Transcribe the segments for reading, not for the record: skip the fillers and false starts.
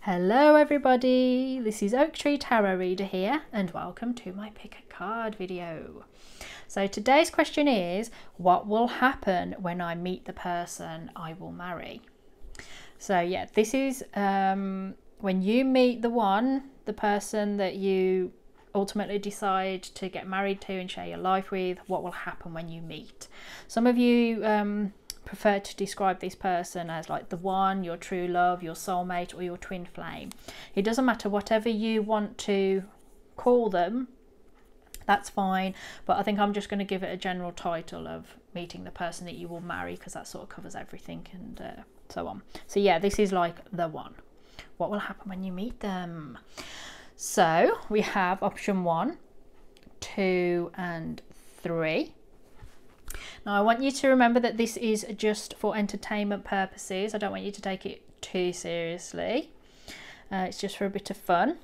Hello everybody, this is Oak Tree Tarot Reader here and welcome to my pick a card video. So today's question is, what will happen when I meet the person I will marry? So yeah, this is when you meet the person that you ultimately decide to get married to and share your life with, what will happen when you meet. Some of you prefer to describe this person as like the one, your true love, your soulmate, or your twin flame. It doesn't matter, whatever you want to call them, that's fine, but I think I'm just going to give it a general title of meeting the person that you will marry, because that sort of covers everything and so on. So yeah, this is like the one. What will happen when you meet them? So we have option 1, 2 and 3. Now I want you to remember that this is just for entertainment purposes. I don't want you to take it too seriously. It's just for a bit of fun.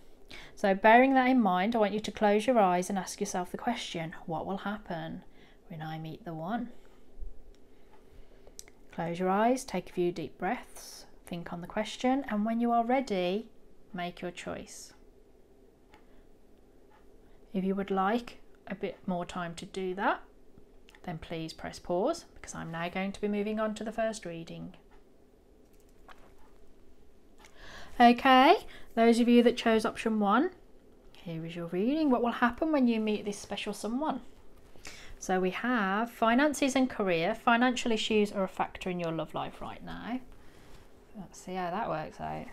So bearing that in mind, I want you to close your eyes and ask yourself the question, what will happen when I meet the one? Close your eyes, take a few deep breaths, think on the question, and when you are ready, make your choice. If you would like a bit more time to do that, then please press pause, because I'm now going to be moving on to the first reading. Okay, those of you that chose option 1, here is your reading. What will happen when you meet this special someone? So we have finances and career. Financial issues are a factor in your love life right now. Let's see how that works out.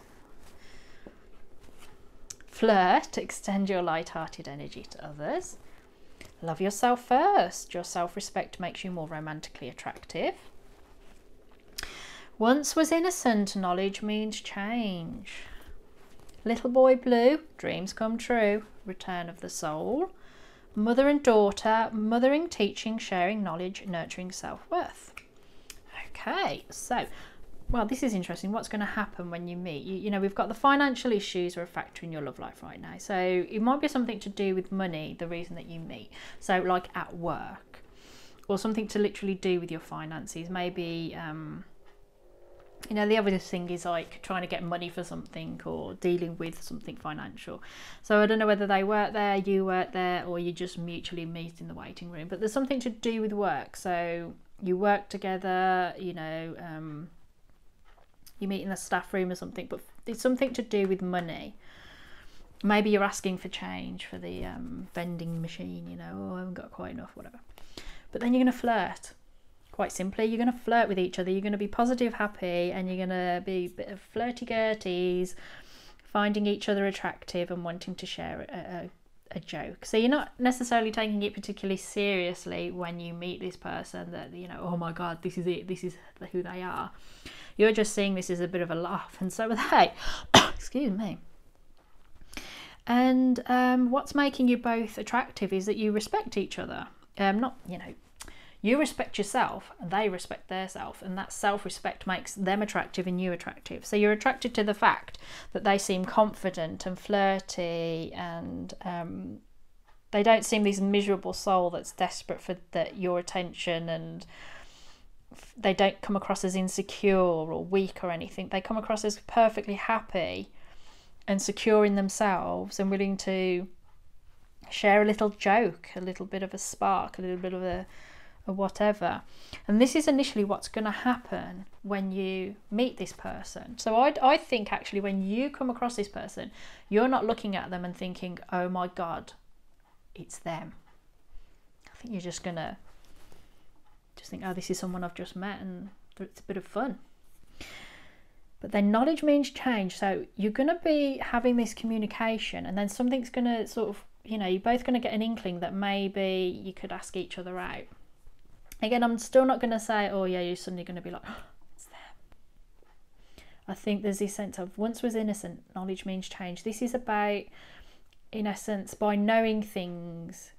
Flirt, extend your light-hearted energy to others. Love yourself first. Your self-respect makes you more romantically attractive. Once was innocent, knowledge means change. Little boy blue, dreams come true. Return of the soul. Mother and daughter, mothering, teaching, sharing knowledge, nurturing self-worth. Okay, so, well, this is interesting. What's going to happen when you meet? You know, we've got the financial issues are a factor in your love life right now. So it might be something to do with money, the reason that you meet. So like at work, or something to literally do with your finances. Maybe, you know, the other thing is like trying to get money for something or dealing with something financial. So I don't know whether they work there, you work there, or you just mutually meet in the waiting room. But there's something to do with work. So you work together, you know, you meet in the staff room or something, but it's something to do with money. Maybe you're asking for change for the vending machine, you know, oh, I haven't got quite enough, whatever. But then you're going to flirt. Quite simply, you're going to flirt with each other. You're going to be positive, happy, and you're going to be a bit of flirty-girties, finding each other attractive and wanting to share a joke. So you're not necessarily taking it particularly seriously when you meet this person that, you know, oh my God, this is it, this is who they are. You're just seeing this as a bit of a laugh, and so are they. Excuse me. And what's making you both attractive is that you respect each other. Not, you know, you respect yourself and they respect their self, and that self-respect makes them attractive and you attractive. So you're attracted to the fact that they seem confident and flirty, and they don't seem this miserable soul that's desperate for your attention, and they don't come across as insecure or weak or anything. They come across as perfectly happy and secure in themselves and willing to share a little joke, a little bit of a spark, a little bit of a whatever. And this is initially what's going to happen when you meet this person. So I think actually when you come across this person, you're not looking at them and thinking, oh my God, it's them. I think you're just going to think, oh, this is someone I've just met and it's a bit of fun. But then knowledge means change. So you're going to be having this communication, and then something's going to sort of, you know, you're both going to get an inkling that maybe you could ask each other out. Again, I'm still not going to say, oh yeah, you're suddenly going to be like, oh, it's them. I think there's this sense of once was innocent, knowledge means change. This is about, in essence, by knowing things,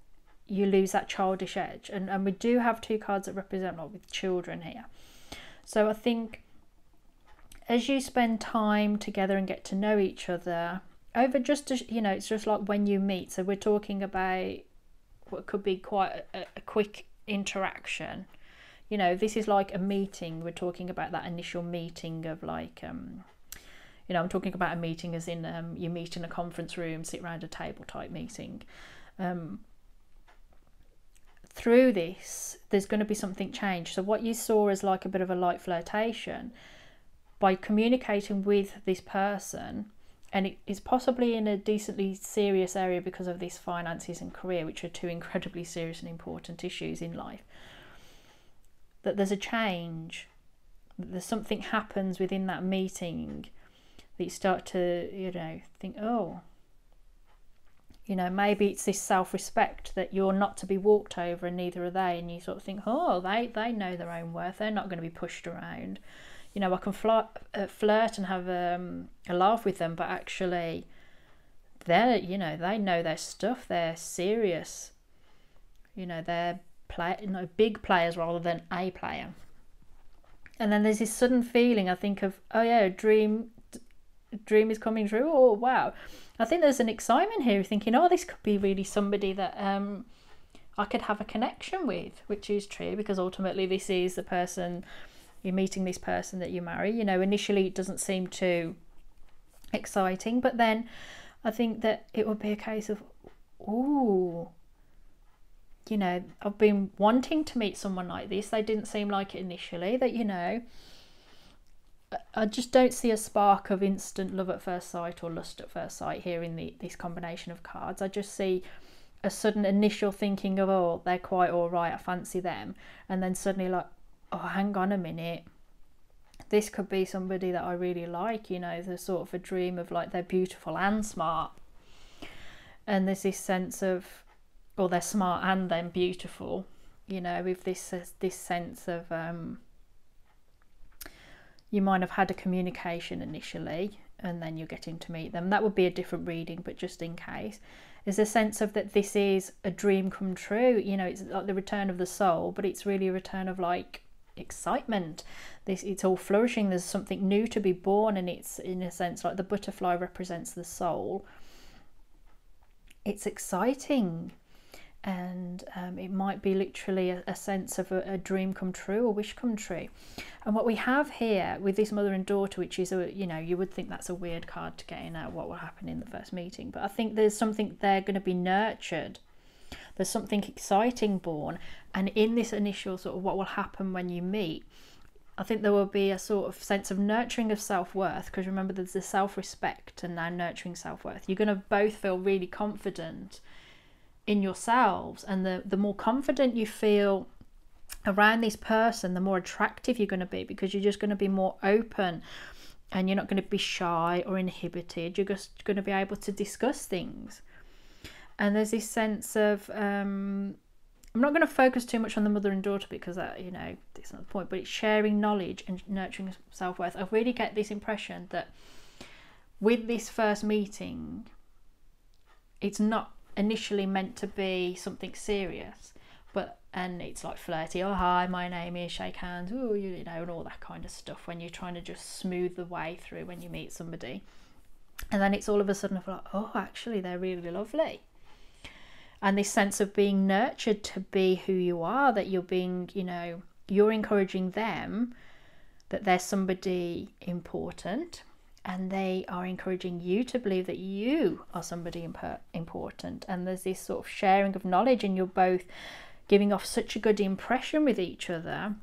you lose that childish edge. And we do have 2 cards that represent like with children here. So I think as you spend time together and get to know each other over just, you know, it's just like when you meet. So we're talking about what could be quite a quick interaction. You know, this is like a meeting. We're talking about that initial meeting of like, You know, I'm talking about a meeting as in you meet in a conference room, sit around a table type meeting. Through this, there's going to be something changed. So what you saw as like a bit of a light flirtation, by communicating with this person, and it is possibly in a decently serious area because of these finances and career, which are two incredibly serious and important issues in life, that there's a change, that there's something happens within that meeting that you start to, you know, think, oh, you know, maybe it's this self-respect that you're not to be walked over and neither are they, and you sort of think, oh, they know their own worth, they're not going to be pushed around. You know, I can flirt and have a laugh with them, but actually they're, you know, they know their stuff, they're serious. You know, they're big players rather than a player. And then there's this sudden feeling, I think, of, oh yeah, a dream is coming true. Oh wow, I think there's an excitement here, thinking, oh, this could be really somebody that I could have a connection with, which is true, because ultimately this is the person you're meeting, this person that you marry. You know, initially it doesn't seem too exciting, but then I think that it would be a case of, ooh, you know, I've been wanting to meet someone like this. They didn't seem like it initially. That, you know, I just don't see a spark of instant love at first sight or lust at first sight here in this combination of cards. I just see a sudden initial thinking of, oh, they're quite all right, I fancy them, and then suddenly like, oh, hang on a minute, this could be somebody that I really like. You know, there's sort of a dream of like they're beautiful and smart, and there's this sense of, or they're smart and then beautiful, you know, with this sense of you might have had a communication initially and then you're getting to meet them. That would be a different reading, but just in case, is a sense of that this is a dream come true. You know, it's like the return of the soul, but it's really a return of like excitement. It's all flourishing, there's something new to be born, and it's in a sense like the butterfly represents the soul. It's exciting. And it might be literally a sense of a dream come true, a wish come true. And what we have here with this mother and daughter, which is, you know, you would think that's a weird card to get in what will happen in the first meeting, but I think there's something there going to be nurtured. There's something exciting born, and in this initial sort of what will happen when you meet, I think there will be a sort of sense of nurturing of self-worth, because remember there's the self-respect and now nurturing self-worth. You're going to both feel really confident in yourselves, and the more confident you feel around this person, the more attractive you're going to be, because you're just going to be more open and you're not going to be shy or inhibited. You're just going to be able to discuss things. And there's this sense of I'm not going to focus too much on the mother and daughter because that, you know, it's not the point, but it's sharing knowledge and nurturing self-worth. I really get this impression that with this first meeting, it's not initially meant to be something serious, and it's like flirty, oh hi, my name is, shake hands, oh, you know, and all that kind of stuff when you're trying to just smooth the way through when you meet somebody. And then it's all of a sudden like, oh, actually they're really lovely, and this sense of being nurtured to be who you are, that you're being, you know, you're encouraging them that they're somebody important, and they are encouraging you to believe that you are somebody important. And there's this sort of sharing of knowledge, and you're both giving off such a good impression with each other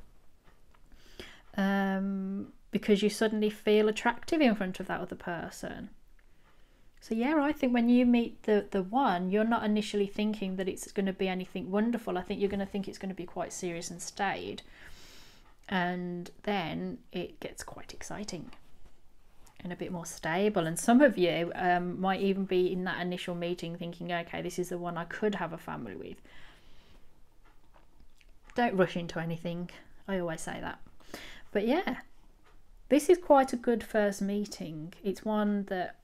because you suddenly feel attractive in front of that other person. So yeah, I think when you meet the one, you're not initially thinking that it's going to be anything wonderful. I think you're going to think it's going to be quite serious and staid, and then it gets quite exciting and a bit more stable. And some of you might even be in that initial meeting thinking, okay, this is the one I could have a family with. Don't rush into anything, I always say that. But yeah, this is quite a good first meeting. It's one that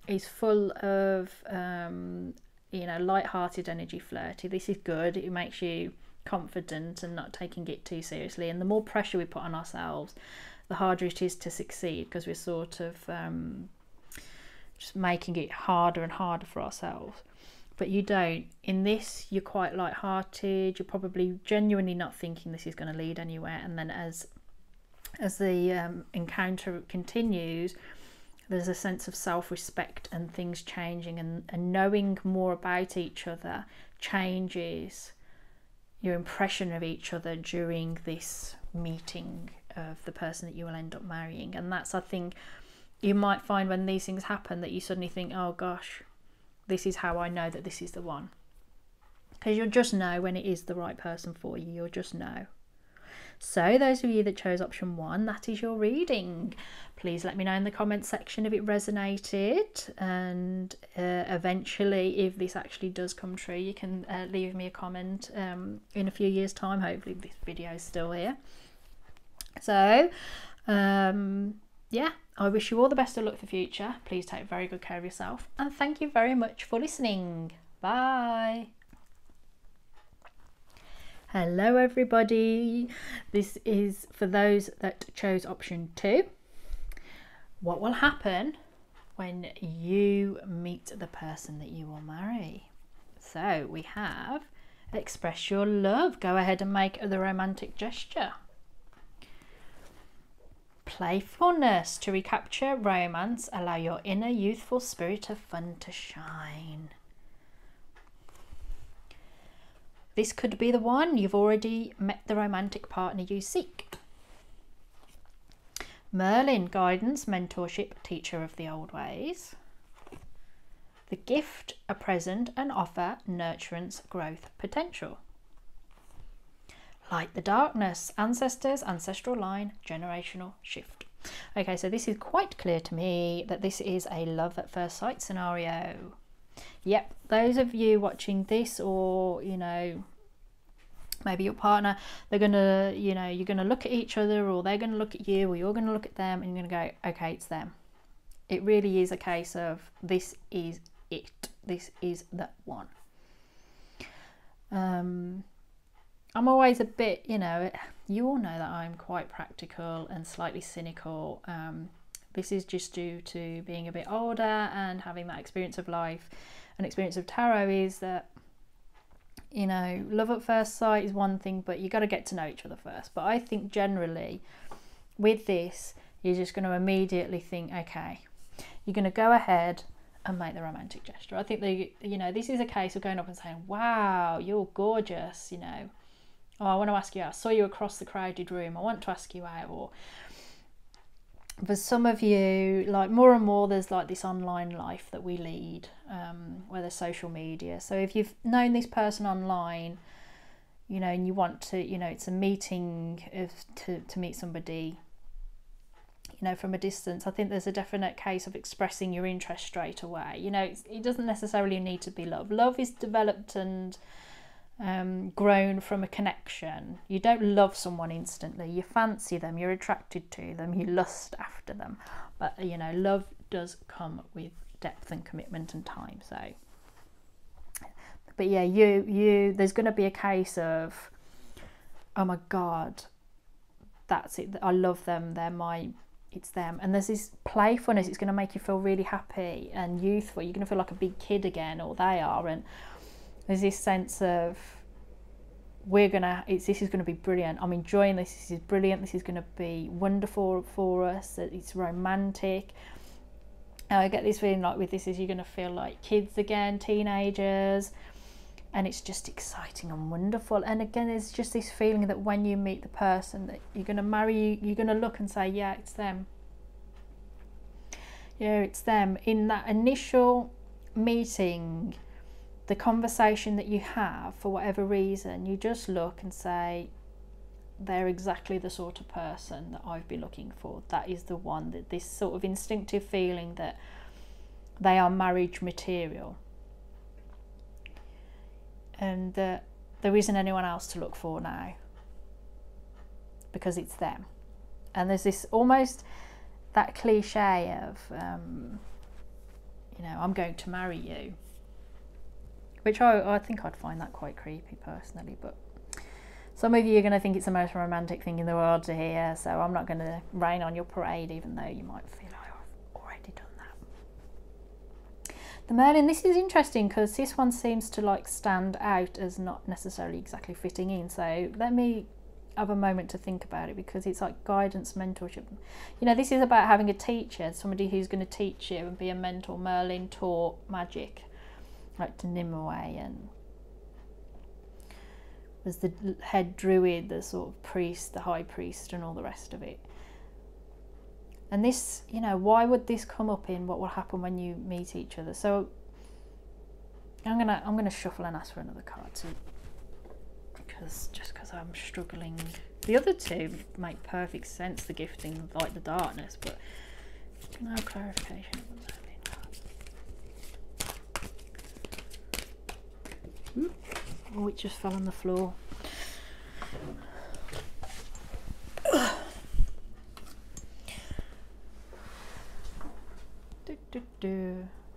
is full of you know, light-hearted energy, flirty. This is good. It makes you confident and not taking it too seriously. And the more pressure we put on ourselves, the harder it is to succeed, because we're sort of just making it harder and harder for ourselves. But you don't. In this, you're quite light-hearted. You're probably genuinely not thinking this is going to lead anywhere. And then as the encounter continues, there's a sense of self-respect and things changing, and knowing more about each other changes your impression of each other during this meeting of the person that you will end up marrying. And that's, I think, you might find when these things happen that you suddenly think, oh gosh, this is how I know that this is the one. Because you'll just know when it is the right person for you. You'll just know. So those of you that chose option 1, that is your reading. Please let me know in the comments section if it resonated, and eventually, if this actually does come true, you can leave me a comment in a few years' time. Hopefully this video is still here. So yeah, I wish you all the best of luck for the future. Please take very good care of yourself, and thank you very much for listening. Bye. Hello everybody, this is for those that chose option 2. What will happen when you meet the person that you will marry? So we have express your love. Go ahead and make the romantic gesture. Playfulness. To recapture romance, allow your inner youthful spirit of fun to shine. This could be the one. You've already met the romantic partner you seek. Merlin. Guidance, mentorship, teacher of the old ways. The gift, a present, an offer, nurturance, growth, potential. Light the darkness, ancestors, ancestral line, generational shift. Okay, so this is quite clear to me that this is a love at first sight scenario. Yep, those of you watching this, or you know, maybe your partner, they're gonna, you know, you're gonna look at each other, or they're gonna look at you, or you're gonna look at them, and you're gonna go, okay, it's them. It really is a case of this is it. This is the one. I'm always a bit, you know, you all know that I'm quite practical and slightly cynical. This is just due to being a bit older and having that experience of life. An experience of tarot is that, you know, love at first sight is one thing, but you got to get to know each other first. But I think generally with this, you're just going to immediately think, okay, you're going to go ahead and make the romantic gesture. I think you know, this is a case of going up and saying, wow, you're gorgeous, you know, oh, I want to ask you out. I saw you across the crowded room. I want to ask you out. Or for some of you, like more and more, there's like this online life that we lead, where there's social media. So if you've known this person online, you know, and you want to, you know, it's a meeting to meet somebody, you know, from a distance, I think there's a definite case of expressing your interest straight away. You know, it doesn't necessarily need to be love. Love is developed and grown from a connection. You don't love someone instantly. You fancy them, you're attracted to them, you lust after them. But, you know, love does come with depth and commitment and time. So, but yeah, there's going to be a case of, oh my God, that's it. I love them. It's them. And there's this playfulness. It's going to make you feel really happy and youthful. You're going to feel like a big kid again, or they are. And there's this sense of, this is going to be brilliant. I'm enjoying this. This is brilliant. This is going to be wonderful for us. It's romantic. And I get this feeling like with this is you're going to feel like kids again, teenagers. And it's just exciting and wonderful. And again, there's just this feeling that when you meet the person that you're going to marry, you're going to look and say, yeah, it's them. Yeah, it's them. In that initial meeting, the conversation that you have, for whatever reason, you just look and say, they're exactly the sort of person that I've been looking for. That is the one. That this sort of instinctive feeling that they are marriage material. And there isn't anyone else to look for now, because it's them. And there's this almost that cliche of, you know, I'm going to marry you, which I think I'd find that quite creepy personally. But some of you are going to think it's the most romantic thing in the world to hear, so I'm not going to rain on your parade, even though you might feel I've already done that. The Merlin, this is interesting because this one seems to like stand out as not necessarily exactly fitting in. So let me have a moment to think about it, because it's like guidance, mentorship. You know, this is about having a teacher, somebody who's going to teach you and be a mentor. Merlin taught magic, like to Nimue, and was the head druid, the sort of priest, the high priest, and all the rest of it. And this, you know, why would this come up in what will happen when you meet each other? So I'm gonna shuffle and ask for another card too, because I'm struggling. The other two make perfect sense, the gifting, like the darkness, but no clarification of the Merlin card. Oh, it just fell on the floor.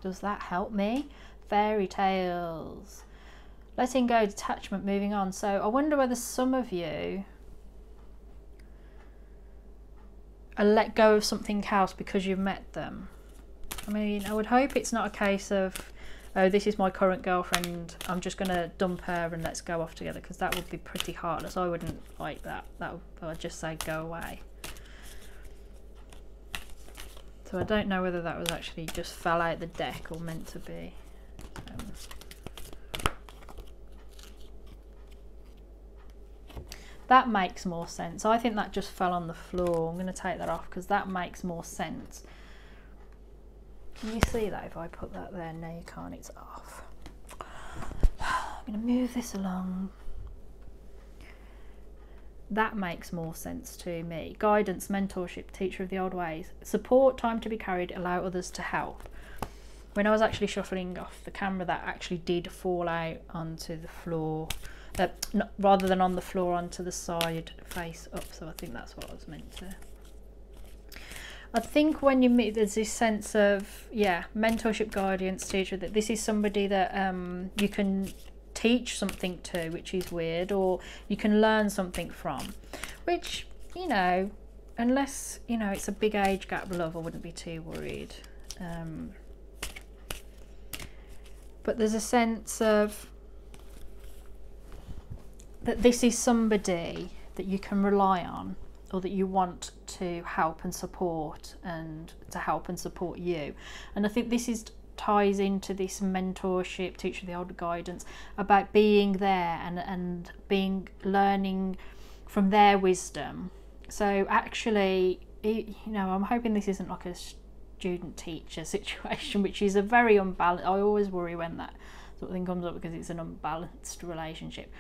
Does that help me? Fairy tales. Letting go, detachment, moving on. So I wonder whether some of you are let go of something else because you've met them. I mean, I would hope it's not a case of, oh, this is my current girlfriend, I'm just going to dump her and let's go off together, because that would be pretty heartless. I wouldn't like that. I'd just say go away. So I don't know whether that was actually just fell out the deck or meant to be. That makes more sense. I think that just fell on the floor. I'm going to take that off because that makes more sense. Can you see that if I put that there? No, you can't. It's off. I'm going to move this along. That makes more sense to me. Guidance, mentorship, teacher of the old ways. Support, time to be carried, allow others to help. When I was actually shuffling off the camera, that actually did fall out onto the floor. Rather than on the floor, onto the side, face up. So I think that's what I was meant to. I think when you meet, there's this sense of, yeah, mentorship, guidance, teacher, that this is somebody that you can teach something to, which is weird, or you can learn something from, which, you know, unless, you know, it's a big age gap love, I wouldn't be too worried. But there's a sense of that this is somebody that you can rely on, or that you want to help and support, and to help and support you. And I think this is ties into this mentorship, teacher of the older guidance, about being there and being, learning from their wisdom. So actually, you know, I'm hoping this isn't like a student teacher situation, which is a very unbalanced. I always worry when that sort of thing comes up, because it's an unbalanced relationship.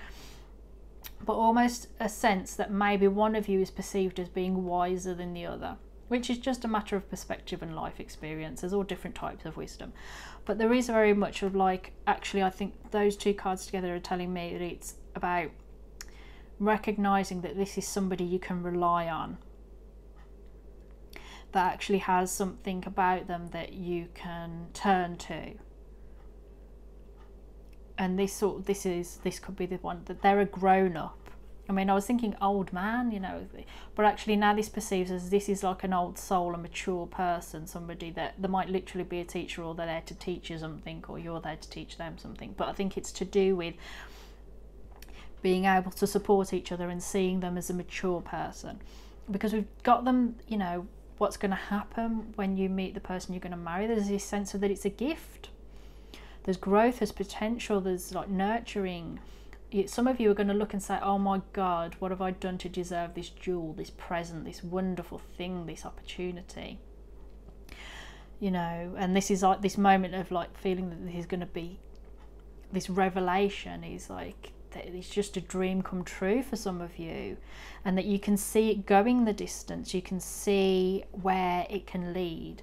But almost a sense that maybe one of you is perceived as being wiser than the other, which is just a matter of perspective and life experience. There's all different types of wisdom. But there is very much of like, actually, I think those two cards together are telling me that it's about recognising that this is somebody you can rely on, that actually has something about them that you can turn to. And this could be the one that they're a grown-up. I mean, I was thinking old man, you know, but actually now this perceives as this is like an old soul, a mature person, somebody that there might literally be a teacher, or they're there to teach you something, or you're there to teach them something. But I think it's to do with being able to support each other and seeing them as a mature person, because we've got them, you know, what's going to happen when you meet the person you're going to marry. There's this sense of that it's a gift. There's growth, there's potential, there's like nurturing. Some of you are going to look and say, oh my God, what have I done to deserve this jewel, this present, this wonderful thing, this opportunity? You know, and this is like this moment of like feeling that there's going to be this revelation is like, that it's just a dream come true for some of you, and that you can see it going the distance. You can see where it can lead,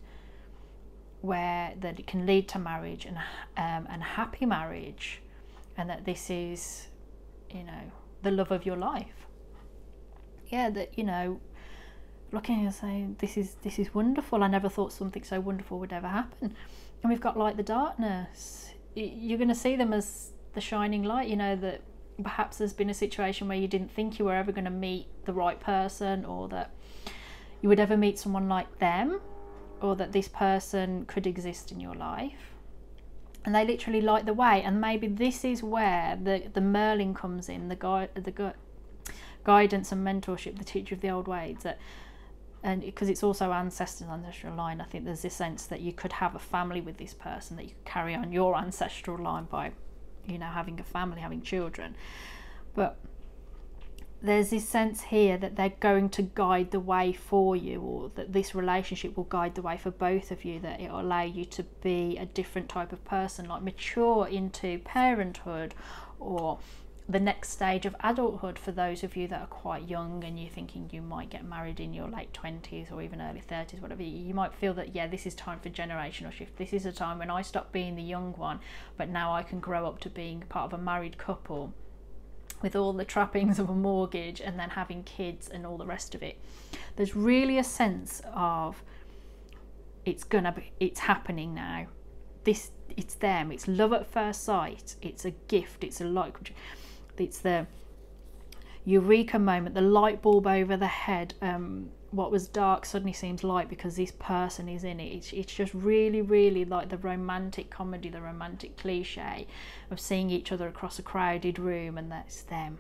where that it can lead to marriage and happy marriage, and that this is, you know, the love of your life. Yeah, that, you know, looking and saying, this is wonderful. I never thought something so wonderful would ever happen. And we've got light, the darkness. You're going to see them as the shining light. You know, that perhaps there's been a situation where you didn't think you were ever going to meet the right person, or that you would ever meet someone like them, or that this person could exist in your life, and they literally light the way. And maybe this is where the Merlin comes in, the guidance and mentorship, the teacher of the old ways, that, and because it's also ancestral line, I think there's this sense that you could have a family with this person, that you could carry on your ancestral line by, you know, having a family, having children. But there's this sense here that they're going to guide the way for you, or that this relationship will guide the way for both of you, that it will allow you to be a different type of person, like mature into parenthood or the next stage of adulthood. For those of you that are quite young and you're thinking you might get married in your late 20s or even early 30s, whatever, you might feel that, yeah, this is time for generational shift. This is a time when I stop being the young one, but now I can grow up to being part of a married couple with all the trappings of a mortgage and then having kids and all the rest of it. There's really a sense of it's happening now. It's them. It's love at first sight. It's a gift. It's a light. It's the eureka moment, the light bulb over the head. What was dark suddenly seems light because this person is in it. It's just really, really like the romantic comedy, the romantic cliche of seeing each other across a crowded room, and that's them.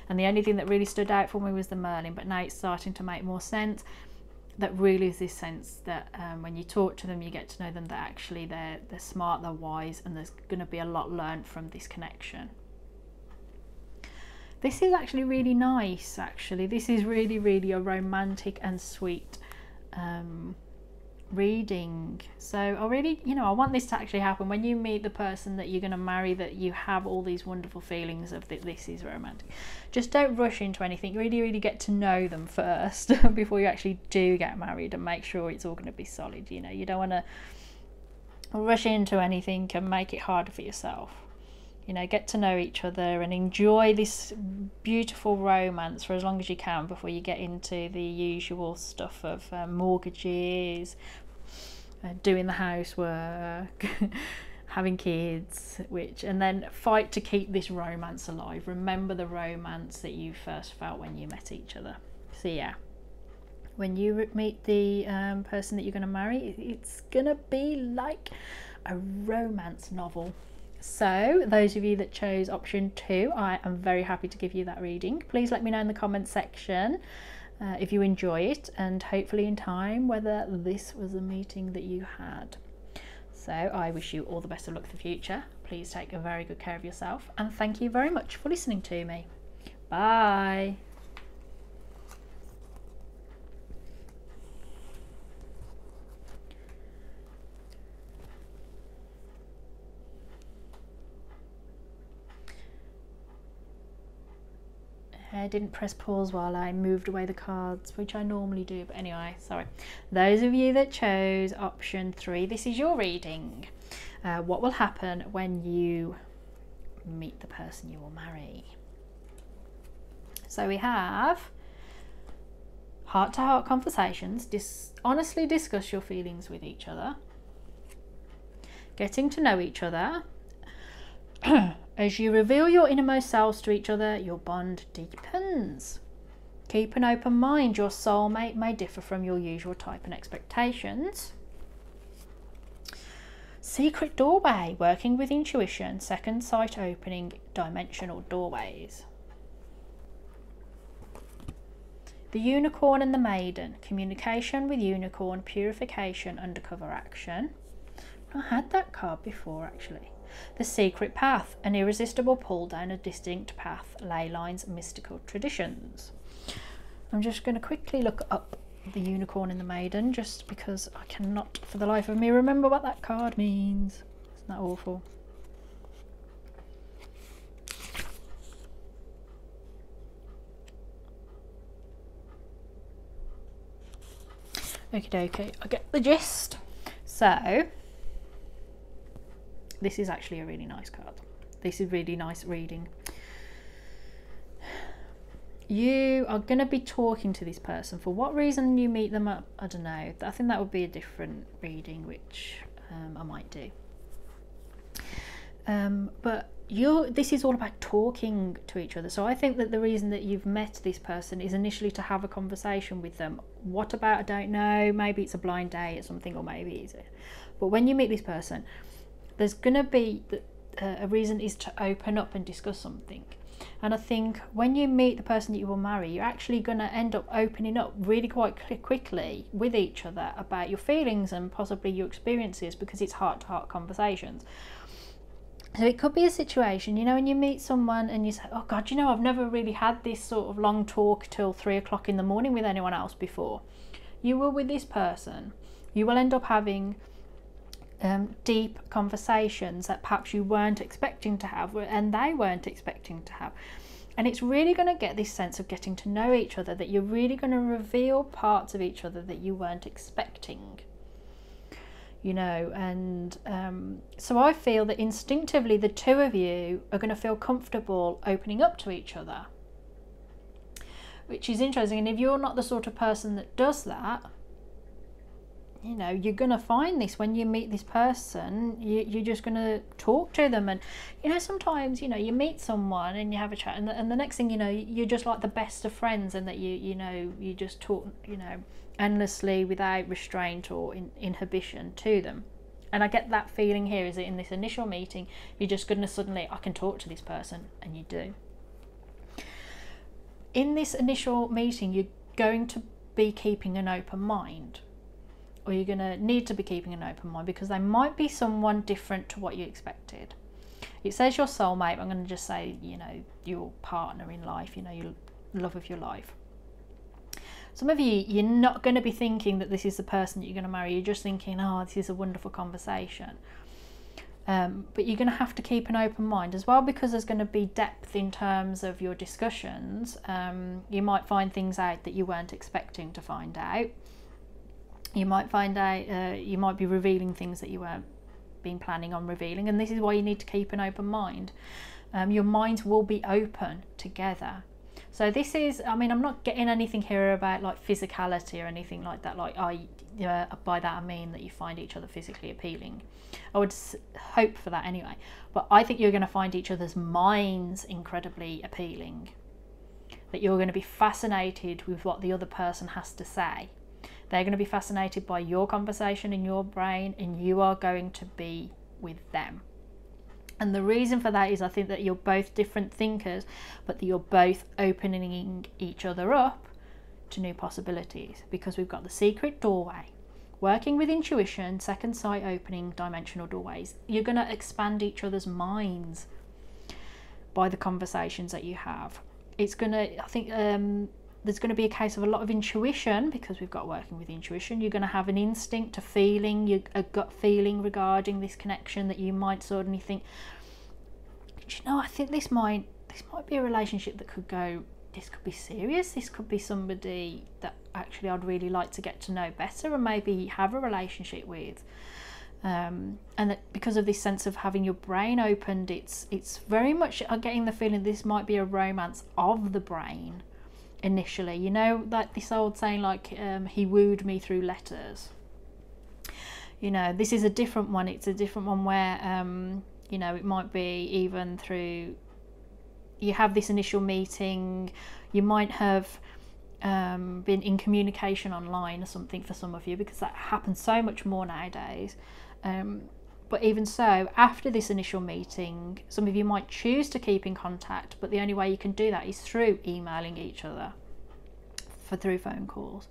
And the only thing that really stood out for me was the Merlin, but now it's starting to make more sense. That really is this sense that when you talk to them, you get to know them, that actually they're smart, they're wise, and there's going to be a lot learned from this connection. This is actually really nice, actually. This is really, really a romantic and sweet reading. So I really, you know, I want this to actually happen. When you meet the person that you're going to marry, that you have all these wonderful feelings of that this is romantic. Just don't rush into anything. Really, really get to know them first before you actually do get married, and make sure it's all going to be solid. You know, you don't want to rush into anything and make it harder for yourself. You know, get to know each other and enjoy this beautiful romance for as long as you can before you get into the usual stuff of mortgages, doing the housework, having kids, and then fight to keep this romance alive. Remember the romance that you first felt when you met each other. So yeah, when you meet the person that you're going to marry, it's going to be like a romance novel. So those of you that chose option 2, I am very happy to give you that reading. Please let me know in the comment section if you enjoy it, and hopefully in time whether this was a meeting that you had. So I wish you all the best of luck for the future. Please take a very good care of yourself, and thank you very much for listening to me. Bye. I didn't press pause while I moved away the cards, which I normally do, but anyway, sorry. Those of you that chose option 3, this is your reading. What will happen when you meet the person you will marry? So we have heart-to-heart conversations, honestly discuss your feelings with each other, getting to know each other. As you reveal your innermost selves to each other, your bond deepens. Keep an open mind. Your soulmate may differ from your usual type and expectations. Secret doorway, working with intuition, second sight opening, dimensional doorways. The unicorn and the maiden, communication with unicorn, purification, undercover action. I had that card before actually. The secret path, an irresistible pull down a distinct path, ley lines, mystical traditions. I'm just going to quickly look up the unicorn and the maiden, just because I cannot for the life of me remember what that card means. Isn't that awful? Okie dokie, I get the gist. So this is actually a really nice card. This is really nice reading. You are going to be talking to this person. For what reason you meet them up, I don't know. I think that would be a different reading, which I might do. But this is all about talking to each other. So I think that the reason that you've met this person is initially to have a conversation with them. What about, I don't know, maybe it's a blind date or something, or maybe it's but when you meet this person, there's going to be a reason is to open up and discuss something. And I think when you meet the person that you will marry, you're actually going to end up opening up really quite quickly with each other about your feelings and possibly your experiences, because it's heart-to-heart conversations. So it could be a situation, you know, when you meet someone and you say, oh God, you know, I've never really had this sort of long talk till 3 o'clock in the morning with anyone else before. You will with this person. You will end up having deep conversations that perhaps you weren't expecting to have, and they weren't expecting to have. And it's really going to get this sense of getting to know each other, that you're really going to reveal parts of each other that you weren't expecting, you know. And so I feel that instinctively the two of you are going to feel comfortable opening up to each other, which is interesting. And if you're not the sort of person that does that, you know, you're going to find this when you meet this person, you're just going to talk to them. And, you know, sometimes, you know, you meet someone and you have a chat, and the next thing you know, you're just like the best of friends, and that you know, you just talk, you know, endlessly without restraint or inhibition to them. And I get that feeling here, is that in this initial meeting, you're just going to suddenly, I can talk to this person, and you do. In this initial meeting, you're going to be keeping an open mind. Or you're going to need to be keeping an open mind, because they might be someone different to what you expected. It says your soulmate, I'm going to just say, you know, your partner in life, you know, your love of your life. Some of you, you're not going to be thinking that this is the person that you're going to marry. You're just thinking, oh, this is a wonderful conversation. But you're going to have to keep an open mind as well, because there's going to be depth in terms of your discussions. You might find things out that you weren't expecting to find out. You might find out, you might be revealing things that you weren't been planning on revealing, and this is why you need to keep an open mind. Your minds will be open together. So this is, I mean, I'm not getting anything here about like physicality or anything like that. Like, by that I mean that you find each other physically appealing. I would hope for that anyway. But I think you're going to find each other's minds incredibly appealing. That you're going to be fascinated with what the other person has to say. They're going to be fascinated by your conversation in your brain, and you are going to be with them. And the reason for that is, I think that you're both different thinkers, but that you're both opening each other up to new possibilities, because we've got the secret doorway, working with intuition, second sight opening, dimensional doorways. You're going to expand each other's minds by the conversations that you have. It's going to, I think, there's going to be a case of a lot of intuition, because we've got working with intuition. You're going to have an instinct, a feeling, a gut feeling regarding this connection, that you might suddenly think, you know, I think this might be a relationship that could go, this could be serious, this could be somebody that actually I'd really like to get to know better and maybe have a relationship with. And that because of this sense of having your brain opened, it's very much, I'm getting the feeling this might be a romance of the brain initially, you know, like this old saying, like he wooed me through letters. You know, this is a different one. It's a different one where you know, it might be even through, you have this initial meeting, you might have been in communication online or something for some of you, because that happens so much more nowadays. But even so, after this initial meeting, some of you might choose to keep in contact, but the only way you can do that is through emailing each other, through phone calls.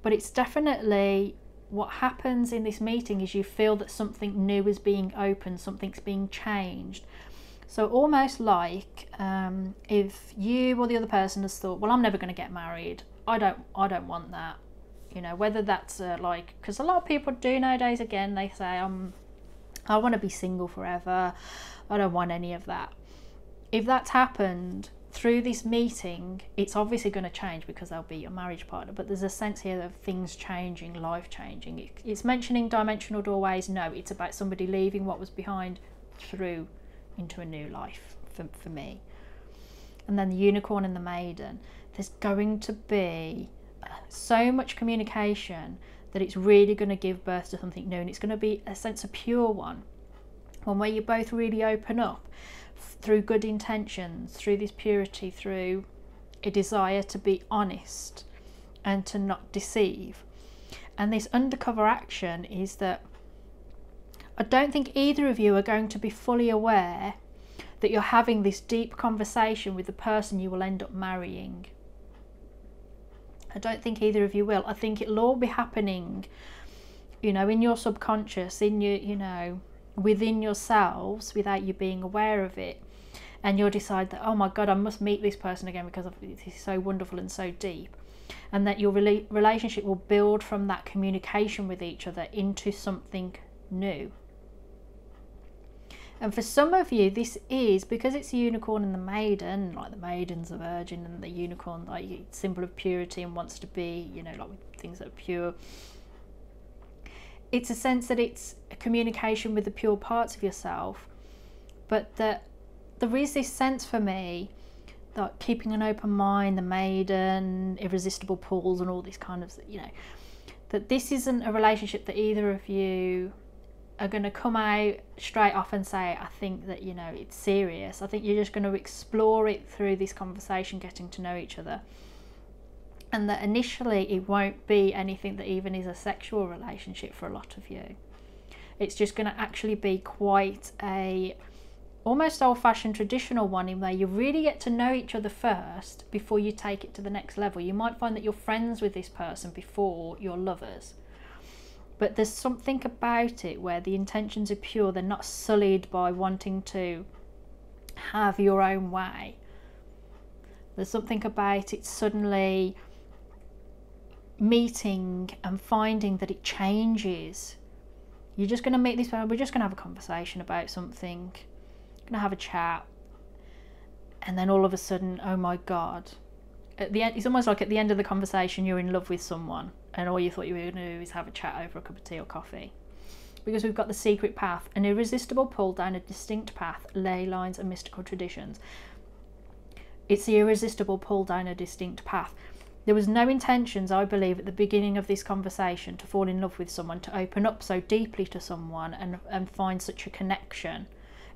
But it's definitely, what happens in this meeting is you feel that something new is being opened, something's being changed. So almost like if you or the other person has thought, well, I'm never going to get married, I don't want that. You know, whether that's like, because a lot of people do nowadays, again, they say, I want to be single forever, I don't want any of that. If that's happened through this meeting, it's obviously going to change, because there'll be a marriage partner, but there's a sense here of things changing, life changing. It's mentioning dimensional doorways. No, it's about somebody leaving what was behind through into a new life for me. And then the unicorn and the maiden, there's going to be so much communication that it's really going to give birth to something new, and it's going to be a sense of pure one where you both really open up through good intentions, through this purity, through a desire to be honest and to not deceive. And this undercover action is that I don't think either of you are going to be fully aware that you're having this deep conversation with the person you will end up marrying. I don't think either of you will. I think it'll all be happening, you know, in your subconscious, in your, you know, within yourselves, without you being aware of it. And you'll decide that, oh my God, I must meet this person again because it's so wonderful and so deep. And that your relationship will build from that communication with each other into something new. And for some of you, this is because it's the unicorn and the maiden, like the maiden's a virgin and the unicorn, like symbol of purity and wants to be, you know, like with things that are pure. It's a sense that it's a communication with the pure parts of yourself, but that there is this sense for me that keeping an open mind, the maiden, irresistible pulls and all this kind of, you know, that this isn't a relationship that either of you are going to come out straight off and say, I think that, you know, it's serious. I think you're just going to explore it through this conversation, getting to know each other. And that initially it won't be anything that even is a sexual relationship for a lot of you. It's just going to actually be quite a almost old-fashioned traditional one, in where you really get to know each other first before you take it to the next level. You might find that you're friends with this person before you're lovers. But there's something about it where the intentions are pure. They're not sullied by wanting to have your own way. There's something about it suddenly meeting and finding that it changes. You're just going to meet this person. We're just going to have a conversation about something. Going to have a chat. And then all of a sudden, oh my God. At the end, it's almost like at the end of the conversation, you're in love with someone. And all you thought you were going to do is have a chat over a cup of tea or coffee. Because we've got the secret path, an irresistible pull down a distinct path, ley lines and mystical traditions. It's the irresistible pull down a distinct path. There was no intentions, I believe, at the beginning of this conversation to fall in love with someone, to open up so deeply to someone and find such a connection.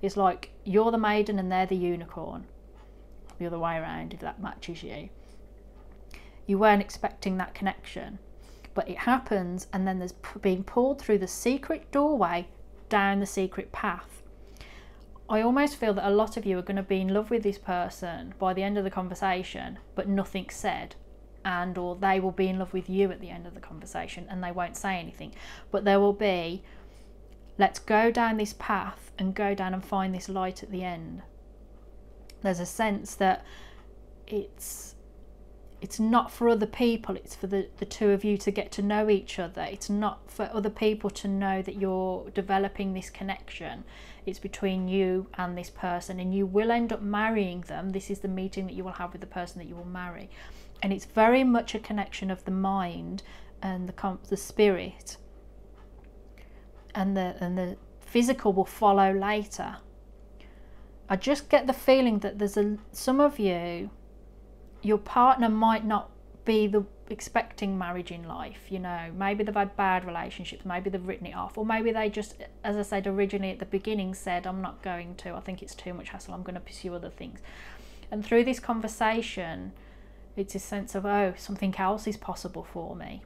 It's like you're the maiden and they're the unicorn. The other way around, if that matches you. You weren't expecting that connection. But it happens, and then there's being pulled through the secret doorway down the secret path. I almost feel that a lot of you are going to be in love with this person by the end of the conversation, but nothing's said. And or they will be in love with you at the end of the conversation and they won't say anything. But there will be, let's go down this path and go down and find this light at the end. There's a sense that it's not for other people, it's for the two of you to get to know each other. It's not for other people to know that you're developing this connection. It's between you and this person, and you will end up marrying them. This is the meeting that you will have with the person that you will marry. And it's very much a connection of the mind and the spirit. And the physical will follow later. I just get the feeling that there's some of you, your partner might not be expecting marriage in life, you know. Maybe they've had bad relationships, maybe they've written it off, or maybe they just, as I said originally at the beginning, said, I'm not going to, I think it's too much hassle, I'm going to pursue other things. And through this conversation, it's a sense of, oh, something else is possible for me.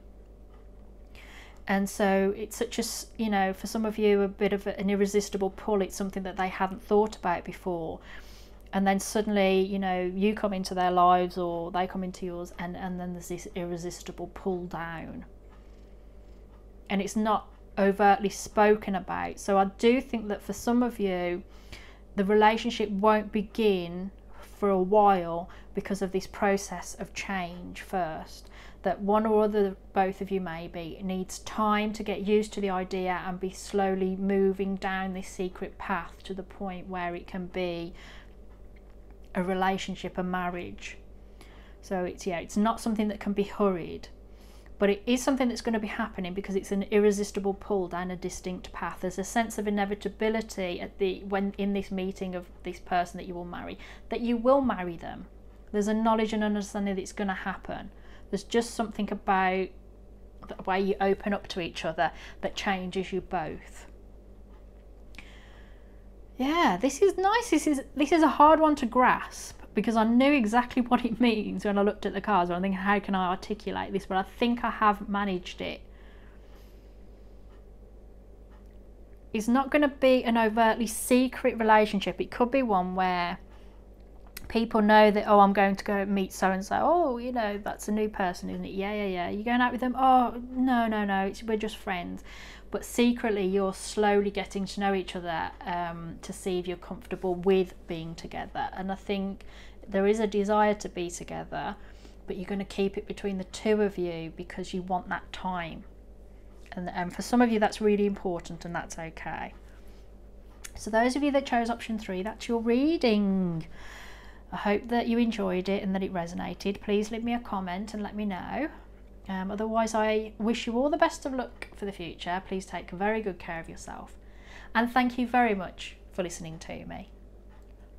And so it's such a, you know, for some of you, a bit of an irresistible pull. It's something that they hadn't thought about before. And then suddenly, you know, you come into their lives or they come into yours, and then there's this irresistible pull down. And it's not overtly spoken about. So I do think that for some of you, the relationship won't begin for a while because of this process of change first. That one or other, both of you maybe, needs time to get used to the idea and be slowly moving down this secret path to the point where it can be a relationship, a marriage. So it's not something that can be hurried, but it is something that's going to be happening because it's an irresistible pull down a distinct path. There's a sense of inevitability when in this meeting of this person that you will marry, that you will marry them. There's a knowledge and understanding that it's going to happen. There's just something about the way you open up to each other that changes you both. Yeah, this is nice. This is a hard one to grasp because I knew exactly what it means when I looked at the cards. And I'm thinking, how can I articulate this? But I think I have managed it. is not going to be an overtly secret relationship. It could be one where people know that, oh, I'm going to go meet so and so. Oh, you know, that's a new person, isn't it? Yeah. You're going out with them? Oh, no. We're just friends. But secretly, you're slowly getting to know each other to see if you're comfortable with being together. And I think there is a desire to be together, but you're going to keep it between the two of you because you want that time. And for some of you, that's really important, and that's okay. So those of you that chose option 3, that's your reading. I hope that you enjoyed it and that it resonated. Please leave me a comment and let me know. Otherwise, I wish you all the best of luck for the future. Please take very good care of yourself. And thank you very much for listening to me.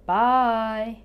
Bye.